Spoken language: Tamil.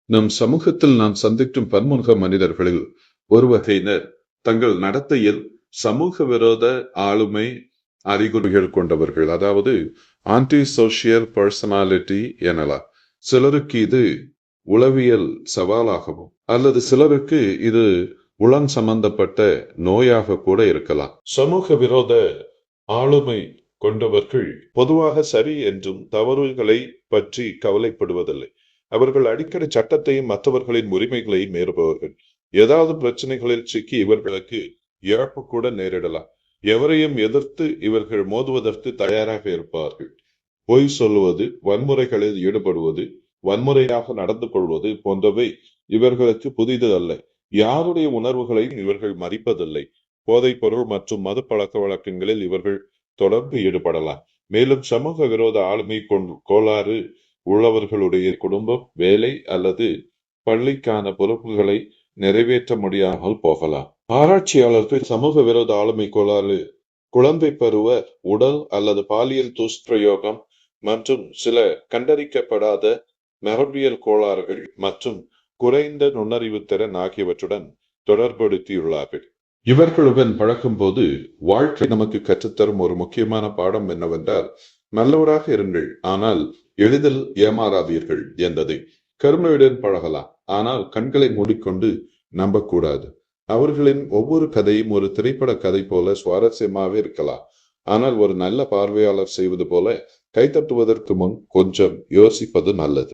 நம் சமூகத்தில் நாம் சந்திக்கும் பன்முக மனிதர்களில் ஒரு வகையினர் தங்கள் நடத்தையில் சமூக விரோத ஆளுமை அறிகுறிகள் கொண்டவர்கள், அதாவது ஆன்டி சோசியல் பர்சனாலிட்டி எனலாம். சிலருக்கு இது உளவியல் சவாலாகவும் அல்லது சிலருக்கு இது உளம் சம்பந்தப்பட்ட நோயாக கூட இருக்கலாம். சமூக விரோத ஆளுமை கொண்டவர்கள் பொதுவாக சரி என்றும் தவறுகளை பற்றி கவலைப்படுவதில்லை. அவர்கள் அடிக்கடி சட்டத்தையும் மற்றவர்களின் உரிமைகளையும் மீறுபவர்கள். ஏதாவது பிரச்சனைகளில் சிக்கி இவர்களுக்கு இழப்பு கூட நேரிடலாம். எவரையும் எதிர்த்து இவர்கள் மோதுவதற்கு தயாராக இருப்பார்கள். பொய் சொல்லுவது, வன்முறைகளில் ஈடுபடுவது, வன்முறையாக நடந்து கொள்வது போன்றவை இவர்களுக்கு புதிது அல்ல. யாருடைய உணர்வுகளையும் இவர்கள் மதிப்பதில்லை. போதைப் பொருள் மற்றும் மது பழக்க வழக்கங்களில் இவர்கள் தொடர்ந்து ஈடுபடலாம். மேலும் சமூக விரோத ஆளுமை கோளாறு உள்ளவர்களுடைய குடும்பம், வேலை அல்லது பள்ளிக்கான பொறுப்புகளை நிறைவேற்ற முடியாமல் போகலாம். ஆராய்ச்சியாளர்கள் சமூக விரோத ஆளுமை கோளாறு குழந்தை பருவ உடல் அல்லது பாலியல் துஷ்பிரயோகம் மற்றும் சில கண்டறிக்கப்படாத மரபியல் கோளாறுகள் மற்றும் குறைந்த நுண்ணறிவு திறன் ஆகியவற்றுடன் தொடர்படுத்தியுள்ளார்கள். இவர்களுடன் பழக்கும் போது வாழ்க்கை நமக்கு கற்றுத்தரும் ஒரு முக்கியமான பாடம் என்னவென்றால், நல்லவராக இருங்கள், ஆனால் எளிதில் ஏமாறாதீர்கள் என்பதை. கருணையுடன் பழகலாம், ஆனால் கண்களை மூடிக்கொண்டு நம்பக்கூடாது. அவர்களின் ஒவ்வொரு கதையும் ஒரு திரைப்பட கதை போல சுவாரஸ்யமாகவே இருக்கலாம். ஆனால் ஒரு நல்ல பார்வையாளர் செய்வது போல கைத்தட்டுவதற்கு முன் கொஞ்சம் யோசிப்பது நல்லது.